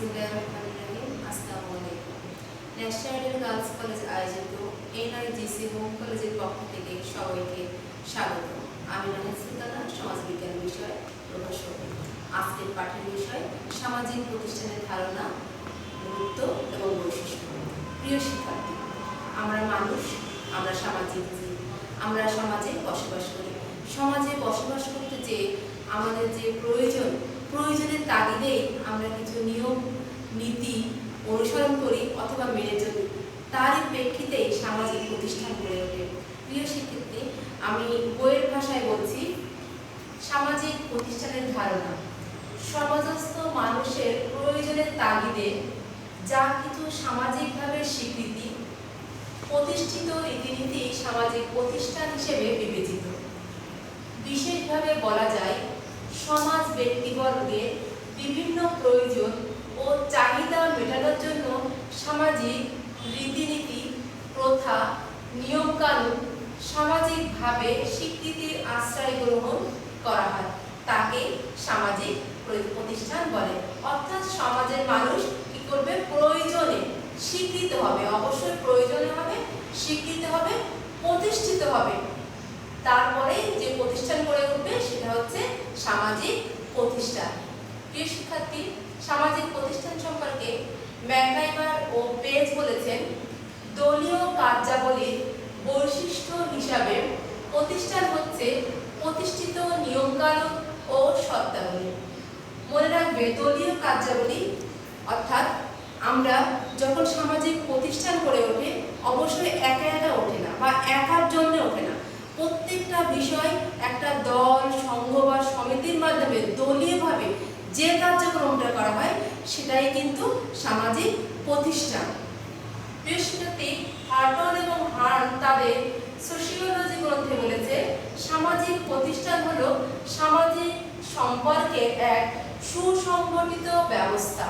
বিসমিল্লাহিররহমানিররহিম। আসসালামু আলাইকুম। National girls college আয়োজিত এনআইজিসি হোম কলেজের পক্ষ থেকে সবাইকে স্বাগত। আমি নাহিদ সুলতানা, সমাজবিজ্ঞান বিষয় প্রভাষক। আজকের পাঠের বিষয় সামাজিক প্রতিষ্ঠানের ধারণা, গুরুত্ব এবং বৈশিষ্ট্য। প্রিয় শিক্ষার্থী, আমরা মানুষ, আমরা সামাজিক জীব, আমরা সমাজে বসবাস করি। সমাজে বসবাস করতে যে আমাদের যে প্রয়োজনের তাগিদেই আমরা কিছু নিয়ম নীতি অনুসরণ করি অথবা মেনে চলি। তারই প্রেক্ষিতেই সামাজিক প্রতিষ্ঠান গড়ে ওঠে। প্রিয় শিক্ষার্থী, আমি বইয়ের ভাষায় বলছি, সামাজিক প্রতিষ্ঠানের ধারণা সমাজস্থ মানুষের প্রয়োজনের তাগিদে যা কিছু সামাজিকভাবে স্বীকৃতি প্রতিষ্ঠিত রীতিনীতি সামাজিক প্রতিষ্ঠান হিসেবে বিবেচিত। বিশেষভাবে বলা যায়, সমাজ ব্যক্তিবর্গের বিভিন্ন প্রয়োজন ও চাহিদা মেটানোর জন্য সামাজিক রীতিনীতি, প্রথা, নিয়মকানুন সামাজিকভাবে স্বীকৃতির আশ্রয় গ্রহণ করা হয়, তাকে সামাজিক প্রতিষ্ঠান বলে। অর্থাৎ সমাজের মানুষ কি করবে? প্রয়োজনে স্বীকৃত হবে, অবশ্যই প্রয়োজনে হবে, স্বীকৃত হবে, প্রতিষ্ঠিত হবে, তারপরে যে প্রতিষ্ঠান গড়ে উঠবে সেটা হচ্ছে সামাজিক প্রতিষ্ঠান। প্রিয় শিক্ষার্থী, সামাজিক প্রতিষ্ঠান সম্পর্কে ম্যাকগাইভার ও পেজ বলেছেন, দলীয় কার্যাবলীর বৈশিষ্ট্য হিসাবে প্রতিষ্ঠান হচ্ছে প্রতিষ্ঠিত নিয়মকানুন ও শর্তাবলী। মনে রাখবে, দলীয় কার্যাবলী অর্থাৎ আমরা যখন সামাজিক প্রতিষ্ঠান গড়ে ওঠে, অবশ্যই একা একা ওঠে না বা একার জন্য ওঠে না। প্রত্যেকটা বিষয় একটা দল, সংঘ বা সমিতির মাধ্যমে দলীয়ভাবে যে কার্যক্রমটা করা হয় সেটাই কিন্তু সামাজিক প্রতিষ্ঠান। প্রিয় শিক্ষার্থী, হার্টন এবং হার্ন তাদের সোশিওলজি গ্রন্থে বলেছে, সামাজিক প্রতিষ্ঠান হলো সামাজিক সম্পর্কের এক সুসংগঠিত ব্যবস্থা,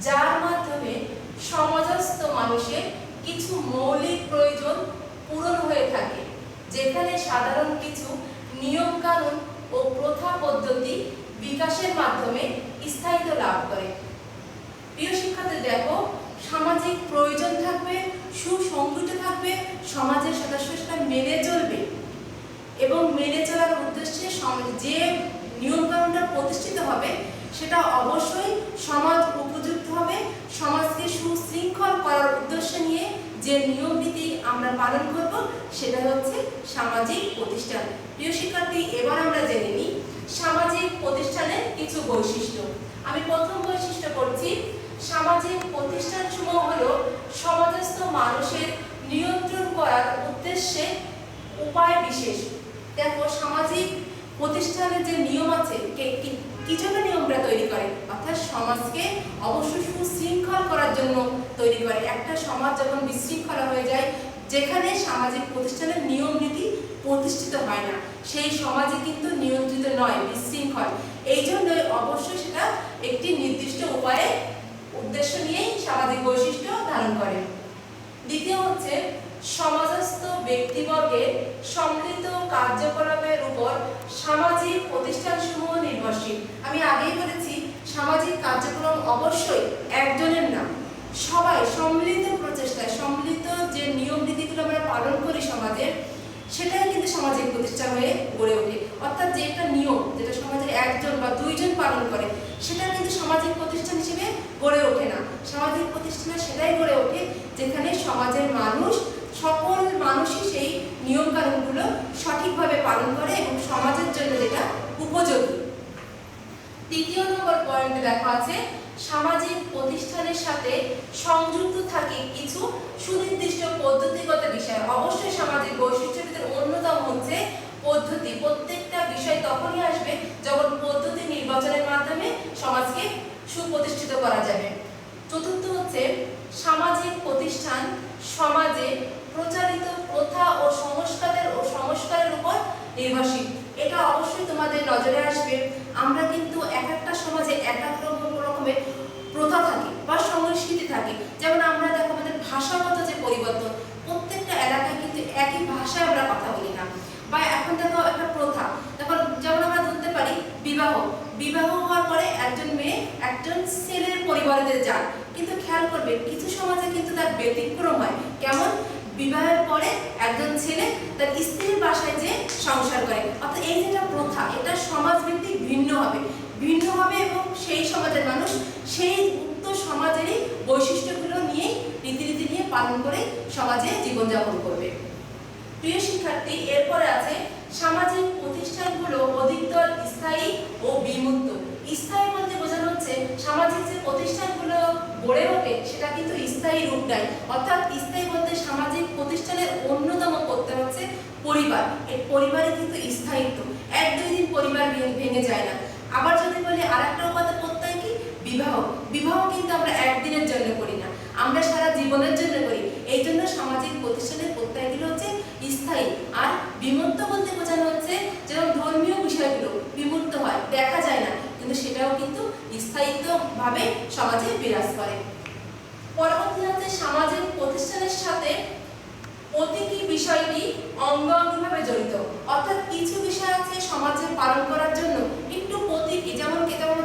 যার মাধ্যমে সমাজস্থ মানুষের কিছু মৌলিক প্রয়োজন পূরণ হয়ে থাকে, যেখানে সাধারণ কিছু নিয়ম কানুন ও প্রথা পদ্ধতি বিকাশের মাধ্যমে স্থায়িত্ব লাভ করে। প্রিয় শিক্ষার্থী, দেখো, সামাজিক প্রয়োজন থাকবে, সুসংগঠিত থাকবে, সমাজের সদস্য সেটা মেনে চলবে এবং মেনে চলার উদ্দেশ্যে যে নিয়ম কানুনটা প্রতিষ্ঠিত হবে সেটা অবশ্যই সমাজ উপযুক্ত হবে। সমাজকে সুশৃঙ্খল করার উদ্দেশ্য নিয়ে যে নিয়ম নীতি আমরা পালন করব সেটা হচ্ছে সামাজিক প্রতিষ্ঠান। প্রিয় শিক্ষার্থী, এবার আমরা জেনে নিই সামাজিক প্রতিষ্ঠানের কিছু বৈশিষ্ট্য। আমি প্রথম বৈশিষ্ট্য করছি, সামাজিক প্রতিষ্ঠানসমূহ হলো সমাজস্থ মানুষের নিয়ন্ত্রণ করার উদ্দেশ্যে উপায় বিশেষ। দেখো, সামাজিক প্রতিষ্ঠানের যে নিয়ম আছে, কি জন্য নিয়মটা তৈরি করে? অর্থাৎ সমাজকে অবশ্যই সুশৃঙ্খল করার জন্য তৈরি করে। একটা সমাজ যখন বিশৃঙ্খলা হয়ে যায়, যেখানে সামাজিক প্রতিষ্ঠানের নিয়ম নীতি প্রতিষ্ঠিত হয় না, সেই সমাজে কিন্তু নিয়ন্ত্রিত নয়, বিশৃঙ্খল। এই জন্যই অবশ্যই সেটা একটি নির্দিষ্ট উপায়ে উদ্দেশ্য নিয়েই সামাজিক বৈশিষ্ট্য ধারণ করে। দ্বিতীয় হচ্ছে, সমাজস্থ ব্যক্তিবর্গের সম্মিলিত কার্যকলাপের উপর সামাজিক প্রতিষ্ঠানসমূহ নির্ভরশীল। আমি আগেই বলেছি, সামাজিক কার্যক্রম অবশ্যই একজনের না, সবাই সম্মিলিত প্রচেষ্টায়, সম্মিলিত যে নিয়ম নীতিগুলো আমরা পালন করি সমাজের, সেটাই কিন্তু সামাজিক প্রতিষ্ঠান হয়ে গড়ে ওঠে। অর্থাৎ যে একটা নিয়ম যেটা সমাজের একজন বা দুইজন পালন করে, সেটা কিন্তু সামাজিক প্রতিষ্ঠান হিসেবে গড়ে ওঠে না। সামাজিক প্রতিষ্ঠানে সেটাই গড়ে ওঠে যেখানে সমাজের মানুষ, সকল মানুষই সেই নিয়ম কানুনগুলো সঠিকভাবে পালন করে এবং সমাজের জন্য যেটা উপযোগী। তৃতীয় নম্বর পয়েন্টে দেখা আছে, সামাজিক প্রতিষ্ঠানের সাথে সংযুক্ত থাকে কিছু সুনির্দিষ্ট পদ্ধতিগত বিষয়। অবশ্যই সামাজিক বৈশিষ্ট্যের ভিতরে অন্যতম হচ্ছে পদ্ধতি। প্রত্যেকটা বিষয় তখনই আসবে যখন পদ্ধতি নির্বাচনের মাধ্যমে সমাজকে সুপ্রতিষ্ঠিত করা যাবে। চতুর্থ হচ্ছে, সামাজিক প্রতিষ্ঠান সমাজে প্রচারিত প্রথা ও সংস্কারের উপর নির্ভরশীল। এটা অবশ্যই তোমাদের নজরে আসবে। আমরা কিন্তু এক একটা সমাজে এক এক রকমের প্রথা থাকে বা সংস্কৃতি থাকে। যেমন আমরা দেখো, আমাদের ভাষাগত যে পরিবর্তন, প্রত্যেকটা এলাকায় কিন্তু একই ভাষায় আমরা কথা বলি না। বা এখন দেখো একটা প্রথা, যেমন আমরা ধরতে পারি বিবাহ হওয়ার পরে একজন মেয়ে একজন ছেলের পরিবারে সমাজে যান, কিন্তু খেয়াল করবেন কিছু সমাজে কিন্তু তার ব্যতিক্রম হয়। কেমন? বিবাহের পরে একজন ছেলে তার স্ত্রীর বাসায় যে সংসার করে, অর্থাৎ এই যেটা প্রথা, এটা সমাজভিত্তিক ভিন্ন হবে এবং সেই সমাজের মানুষ সেই উক্ত সমাজেরই বৈশিষ্ট্যগুলো নিয়েই রীতিনীতি নিয়ে পালন করে সমাজে জীবনযাপন করবে। প্রিয় শিক্ষার্থী, এরপরে আছে সামাজিক প্রতিষ্ঠানগুলো অধিকতর স্থায়ী ও বিমূর্ত। স্থায়ী বলতে বোঝানো হচ্ছে সামাজিক যে প্রতিষ্ঠানগুলো গড়ে ওঠে সেটা কিন্তু স্থায়ী রূপ নেয়, অর্থাৎ স্থায়ী বলতে সামাজিক প্রতিষ্ঠানের অন্যতম করতে হচ্ছে পরিবার। এই পরিবারে কিন্তু স্থায়িত্ব, 1-2 দিন পরিবার ভেঙে যায় না। আবার যদি বলি আরেকটা উপাদান প্রত্যয় কি? বিবাহ কিন্তু আমরা একদিনের জন্য করি না, আমরা সারা জীবনের জন্য করি। এই জন্য সামাজিক প্রতিষ্ঠানের প্রত্যয়গুলো হচ্ছে স্থায়ী। আর বিমূর্ত বলতে বোঝানো হচ্ছে যেমন ধর্মীয় বিষয়গুলো বিমূর্ত হয়, দেখা যায় না, কিন্তু সেটাও কিন্তু স্থায়িত্ব ভাবে সমাজে বিরাজ করে। পরবর্তী হচ্ছে সামাজিক প্রতিষ্ঠানের সাথে প্রতীকী বিষয়টি অঙ্গাঙ্গিভাবে জড়িত, অর্থাৎ কিছু বিষয় আছে সমাজে পালন করার জন্য একটু প্রতীকী, যেমন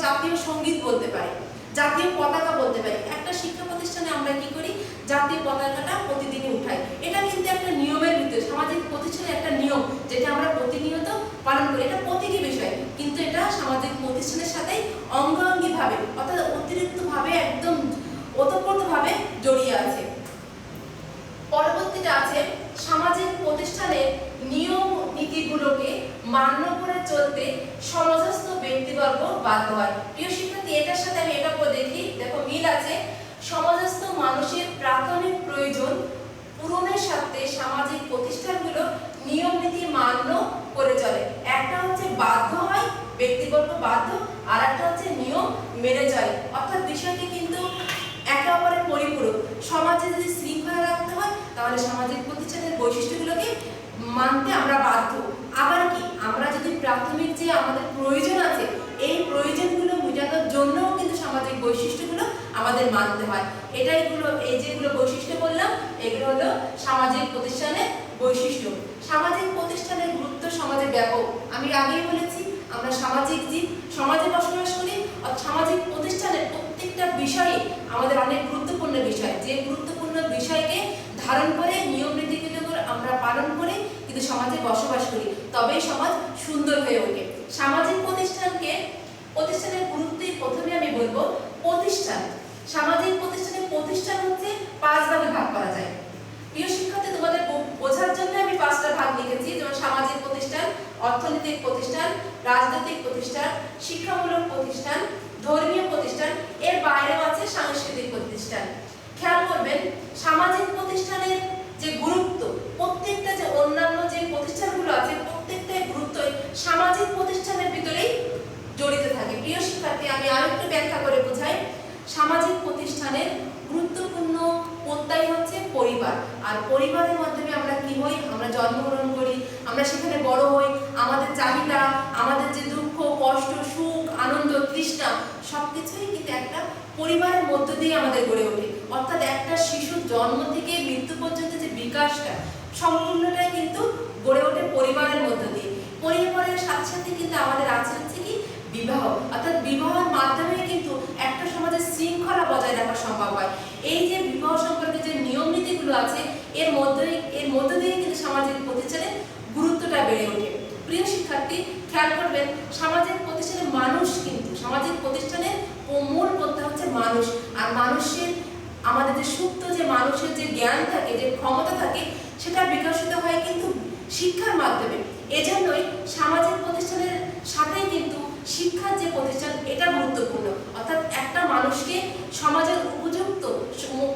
জাতীয় সঙ্গীত বলতে পারি, জাতীয় পতাকা বলতে পারি। একটা শিক্ষা প্রতিষ্ঠানে আমরা কি করি? জাতীয় পতাকাটা প্রতিদিনই উঠাই। এটা কিন্তু একটা নিয়মের ভিতরে, সামাজিক প্রতিষ্ঠানের একটা নিয়ম যেটা আমরা প্রতিনিয়ত পালন করি। এটা প্রতীকী বিষয়, কিন্তু এটা সামাজিক প্রতিষ্ঠানের সাথে অঙ্গাঙ্গিভাবে অর্থাৎ অতিরিক্তভাবে একদম ওতপ্রোতভাবে জড়িয়ে আছে। পরবর্তীটা আছে সামাজিক প্রতিষ্ঠানের নিয়ম নীতিগুলোকে মান্য করে চলতে সমাজস্থ ব্যক্তিবর্গ বাধ্য হয়। প্রিয় শিক্ষার্থী, এটার সাথে আমি এটা দেখি, দেখো মিল আছে। সমাজস্থ মানুষের প্রাথমিক প্রয়োজন পূরণের সাথে সামাজিক প্রতিষ্ঠানগুলো নিয়ম নীতি মান্য করে চলে। একটা হচ্ছে বাধ্য হয়, ব্যক্তিবর্গ বাধ্য, আর একটা হচ্ছে নিয়ম মেনে চলে, অর্থাৎ বিষয়টি কিন্তু একে অপরের পরিপূরক। সমাজে যদি শৃঙ্খলা রাখতে হয় তাহলে সামাজিক প্রতিষ্ঠানের বৈশিষ্ট্যগুলোকে মানতে আমরা বাধ্য। আবার কি, আমরা যদি প্রাথমিক যে আমাদের প্রয়োজন আছে এই প্রয়োজনগুলো মেটানোর জন্যও কিন্তু সামাজিক বৈশিষ্ট্যগুলো আমাদের মানতে হয়। এই যেগুলো বৈশিষ্ট্য বললাম এগুলো হলো সামাজিক প্রতিষ্ঠানের বৈশিষ্ট্য। সামাজিক প্রতিষ্ঠানের গুরুত্ব সমাজে ব্যাপক। আমি আগেই বলেছি আমরা সামাজিক জীব, সমাজে বসবাস করি। সামাজিক প্রতিষ্ঠানের প্রত্যেকটা বিষয়ে আমাদের অনেক গুরুত্বপূর্ণ বিষয়, যে গুরুত্বপূর্ণ বিষয়কে ধারণ করে নিয়ম নীতিগুলো আমরা পালন করে কিন্তু সমাজে বসবাস করি, তবেই সমাজ সুন্দর হয়ে ওঠে। সামাজিক প্রতিষ্ঠানের গুরুত্বই প্রথমে আমি বলবো প্রতিষ্ঠান। সামাজিক প্রতিষ্ঠানের প্রতিষ্ঠান হচ্ছে 5 ভাগে ভাগ করা যায়। প্রিয় শিক্ষার্থী, তোমাদের বোঝার জন্য আমি 5টা ভাগ লিখেছি, যেমন সামাজিক প্রতিষ্ঠান, অর্থনৈতিক প্রতিষ্ঠান, রাজনৈতিক প্রতিষ্ঠান, শিক্ষামূলক প্রতিষ্ঠান, ধর্মীয় প্রতিষ্ঠান, এর বাইরেও আছে সাংস্কৃতিক প্রতিষ্ঠান। খেয়াল করবেন সামাজিক প্রতিষ্ঠানের যে গুরুত্ব, প্রত্যেকটা যে অন্যান্য যে প্রতিষ্ঠানগুলো আছে প্রত্যেকটাই গুরুত্ব সামাজিক প্রতিষ্ঠানের ভিতরেই জড়িত থাকে। প্রিয় শিক্ষার্থী, আমি আরেকটু ব্যাখ্যা করে বোঝাই। সামাজিক প্রতিষ্ঠানের গুরুত্বপূর্ণ প্রত্যয় হচ্ছে পরিবার, আর পরিবারের মাধ্যমে আমরা কি হই? আমরা জন্মগ্রহণ করি, আমরা সেখানে বড় হই, আমাদের চাহিদা, আমাদের যে দুঃখ কষ্ট সুখ আনন্দ তৃষ্ণা সবকিছুই কিন্তু একটা পরিবারের মধ্য দিয়ে আমাদের গড়ে ওঠে। অর্থাৎ একটা শিশুর জন্ম থেকে মৃত্যু পর্যন্ত যে বিকাশটা সম্পূর্ণটাই কিন্তু গড়ে ওঠে পরিবারের মধ্য দিয়ে। পরিবারের সাথে সাথে কিন্তু আমাদের আছে হচ্ছে কি বিবাহ, অর্থাৎ বিবাহের মাধ্যমে কিন্তু একটা সমাজের শৃঙ্খলা বজায় রাখা সম্ভব হয়। এই যে বিবাহ সম্পর্কে যে নিয়ম নীতিগুলো আছে এর মধ্য দিয়ে কিন্তু সামাজিক প্রতিষ্ঠানের গুরুত্বটা বেড়ে ওঠে। প্রিয় শিক্ষার্থী, খেয়াল করবেন সামাজিক প্রতিষ্ঠানে মানুষ কিন্তু সামাজিক প্রতিষ্ঠানের মূল পথটা হচ্ছে মানুষ। আর মানুষের আমাদের যে সুপ্ত যে মানুষের যে জ্ঞান থাকে, যে ক্ষমতা থাকে, সেটা বিকশিত হয় কিন্তু শিক্ষার মাধ্যমে। এজন্যই সামাজিক প্রতিষ্ঠানের সাথেই কিন্তু শিক্ষার যে প্রতিষ্ঠান এটা গুরুত্বপূর্ণ। অর্থাৎ একটা মানুষকে সমাজের উপযুক্ত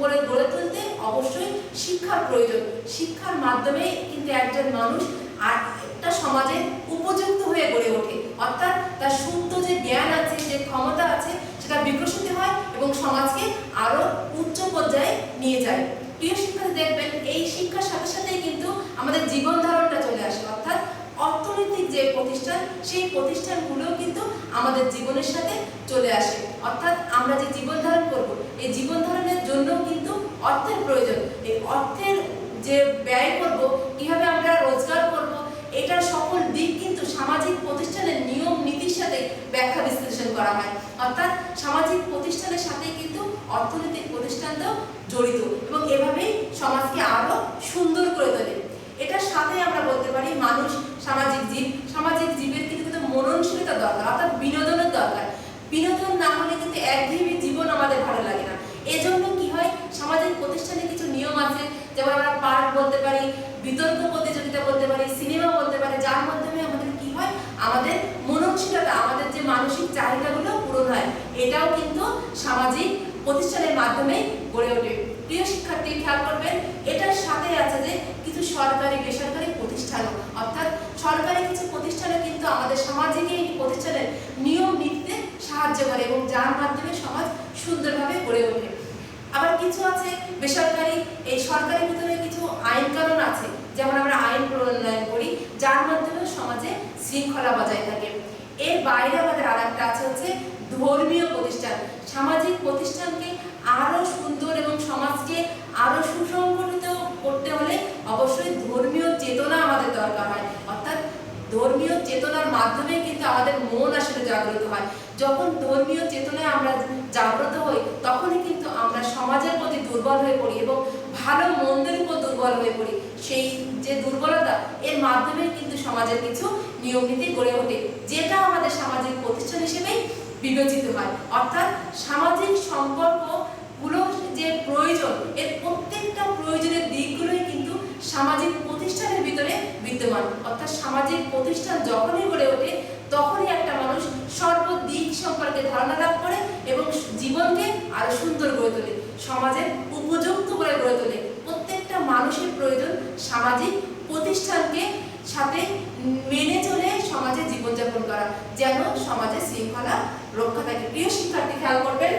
করে গড়ে তুলতে অবশ্যই শিক্ষার প্রয়োজন। শিক্ষার মাধ্যমে কিন্তু একজন মানুষ আর একটা সমাজে উপযুক্ত হয়ে গড়ে ওঠে, অর্থাৎ তার সুপ্ত যে জ্ঞান আছে, যে ক্ষমতা আছে, সেটা বিকশিত হয় এবং সমাজকে আরো উচ্চ পর্যায়ে নিয়ে যায়। প্রিয় শিক্ষার্থী, দেখবেন এই শিক্ষার সাথে সাথেই কিন্তু আমাদের জীবন ধারণটা চলে আসে, অর্থাৎ অর্থনৈতিক যে প্রতিষ্ঠান সেই প্রতিষ্ঠানগুলো কিন্তু আমাদের জীবনের সাথে চলে আসে। অর্থাৎ আমরা যে জীবন ধারণ করব এই জীবন ধারণের জন্য কিন্তু অর্থের প্রয়োজন। এই অর্থের যে ব্যয় করব, কিভাবে আমরা রোজগার করব, এটার সকল দিক কিন্তু সামাজিক প্রতিষ্ঠানের নিয়ম নীতির সাথে ব্যাখ্যা বিশ্লেষণ করা হয়। অর্থাৎ সামাজিক প্রতিষ্ঠানের সাথে কিন্তু অর্থনৈতিক প্রতিষ্ঠানটাও জড়িত এবং এভাবেই সমাজকে আরো সুন্দর করে তোলে। এটার সাথে আমরা বলতে পারি মানুষ সামাজিক জীব, সামাজিক জীবের কিন্তু মননশীলতা দরকার, অর্থাৎ বিনোদনের দরকার। বিনোদন না হলে কিন্তু একঘেয়েমি জীবন আমাদের ভালো লাগে না। এজন্য কি হয়, সামাজিক প্রতিষ্ঠানে কিছু নিয়ম আছে, যেমন আমরা পার্ক বলতে পারি, বিতর্ক প্রতিযোগিতা বলতে পারি, সিনেমা বলতে পারি, যার মাধ্যমে আমাদের কি হয়, আমাদের মননশীলতা, আমাদের যে মানসিক চাহিদাগুলো পূরণ হয়। এটাও কিন্তু সামাজিক প্রতিষ্ঠানের মাধ্যমে গড়ে ওঠে। প্রিয় শিক্ষার্থী, খেয়াল করবেন এটার সাথে আছে যে কিছু সরকারি বেসরকারি প্রতিষ্ঠান, অর্থাৎ সরকারি কিছু প্রতিষ্ঠানে কিন্তু আমাদের সামাজিক এই প্রতিষ্ঠানের নিয়ম নীতিতে সাহায্য করে এবং যার মাধ্যমে সমাজ সুন্দরভাবে গড়ে ওঠে। আবার কিছু আছে বেসরকারি, এই সরকারি ভিতরে কিছু আইন কানুন আছে, যেমন আমরা আইন প্রণয়ন করি যার মাধ্যমে সমাজে শৃঙ্খলা বজায় থাকে। এর বাইরে আমাদের আরেকটা আছে হচ্ছে ধর্মীয় প্রতিষ্ঠান। সামাজিক প্রতিষ্ঠানকে আরো সুন্দর এবং সমাজকে আরো সুসংগঠিত করতে হলে অবশ্যই ধর্মীয় চেতনা আমাদের দরকার হয়, অর্থাৎ ধর্মীয় চেতনার মাধ্যমে কিন্তু আমাদের মন আসলে জাগ্রত হয়। যখন ধর্মীয় চেতনায় আমরা জাগ্রত হই তখনই কিন্তু আমরা সমাজের প্রতি দুর্বল হয়ে পড়ি এবং ভালো মন্দের উপর দুর্বল হয়ে পড়ি। সেই যে দুর্বলতা, এর মাধ্যমে কিন্তু সমাজের কিছু নিয়ম নীতি গড়ে ওঠে, যেটা আমাদের সামাজিক প্রতিষ্ঠান হিসেবেই বিবেচিত হয়। অর্থাৎ সামাজিক সম্পর্কগুলো যে প্রয়োজন, এর প্রত্যেকটা প্রয়োজনের দিকগুলোই কিন্তু সামাজিক প্রতিষ্ঠানের ভিতরে বিদ্যমান। অর্থাৎ সামাজিক প্রতিষ্ঠান যখনই গড়ে ওঠে তখনই একটা মানুষ সর্বদিক সম্পর্কে ধারণা লাভ করে এবং জীবনকে আরো সুন্দর গড়ে তোলে, সমাজের উপযুক্ত করে গড়ে তোলে। প্রত্যেকটা মানুষের প্রয়োজন সামাজিক প্রতিষ্ঠানকে সাথে মেনে চলে সমাজে জীবনযাপন করা, যেন সমাজে শৃঙ্খলা রক্ষা থাকে। প্রিয় শিক্ষার্থী, খেয়াল করবেন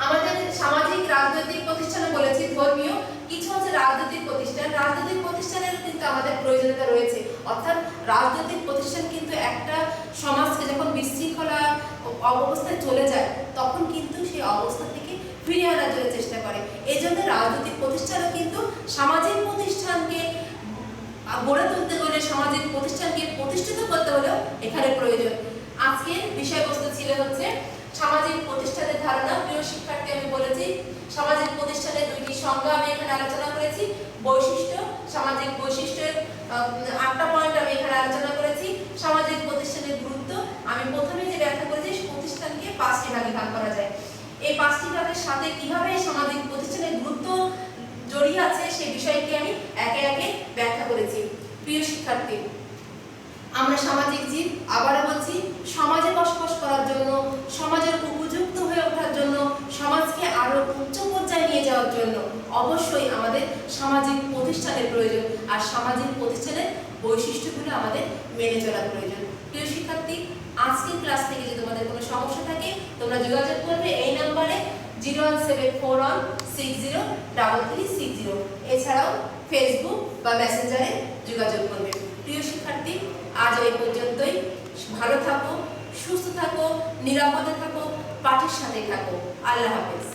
আমাদের সামাজিক রাজনৈতিক প্রতিষ্ঠানে বলেছি ধর্মীয়, কিছু হচ্ছে রাজনৈতিক প্রতিষ্ঠান। রাজনৈতিক প্রতিষ্ঠানের কিন্তু আমাদের প্রয়োজনীয়তা রয়েছে, অর্থাৎ রাজনৈতিক প্রতিষ্ঠান কিন্তু একটা সমাজকে যখন বিশৃঙ্খলা অবস্থায় চলে যায় তখন কিন্তু সেই অবস্থা থেকে ফিরিয়ে আনার জন্য চেষ্টা করে। এই জন্য রাজনৈতিক প্রতিষ্ঠানও কিন্তু সামাজিক প্রতিষ্ঠানকে গড়ে তুলতে হলে, সামাজিক প্রতিষ্ঠানকে প্রতিষ্ঠিত করতে হলেও এখানে প্রয়োজন। আজকের বিষয়বস্তু ছিল হচ্ছে সামাজিক প্রতিষ্ঠানের ধারণা। প্রিয় শিক্ষার্থী, আমি বলেছি সামাজিক প্রতিষ্ঠানের দুইটি সংজ্ঞা আমি এখানে আলোচনা করেছি। বৈশিষ্ট্য, সামাজিক বৈশিষ্ট্যের 8টা পয়েন্ট আমি এখানে আলোচনা করেছি। সামাজিক প্রতিষ্ঠানের গুরুত্ব আমি প্রথমে যে ব্যাখ্যা করেছি, প্রতিষ্ঠানকে 5টি ভাগে ভাগ করা যায়। এই 5টি ভাগের সাথে কিভাবে সামাজিক প্রতিষ্ঠানের গুরুত্ব জড়িয়ে আছে সেই বিষয়টি আমি একে একে ব্যাখ্যা করেছি। প্রিয় শিক্ষার্থী, আমরা সামাজিক জীব, আবারও বলছি সমাজে বসবাস করার জন্য, সমাজের উপযুক্ত হয়ে ওঠার জন্য, সমাজকে আরো উচ্চ পর্যায়ে নিয়ে যাওয়ার জন্য অবশ্যই আমাদের সামাজিক প্রতিষ্ঠানের প্রয়োজন, আর সামাজিক প্রতিষ্ঠানের বৈশিষ্ট্যগুলো আমাদের মেনে চলার প্রয়োজন। প্রিয় শিক্ষার্থী, আজকের ক্লাস থেকে যদি তোমাদের কোনো সমস্যা থাকে তোমরা যোগাযোগ করবে এই নম্বরে 01741603360। এছাড়াও ফেসবুক বা মেসেঞ্জারে যোগাযোগ করবে। প্রিয় শিক্ষার্থী, আজ এই পর্যন্তই। ভালো থাকো, সুস্থ থাকো, নিরাপদে থাকো, পাঠের সাথে থাকো। আল্লাহ হাফেজ।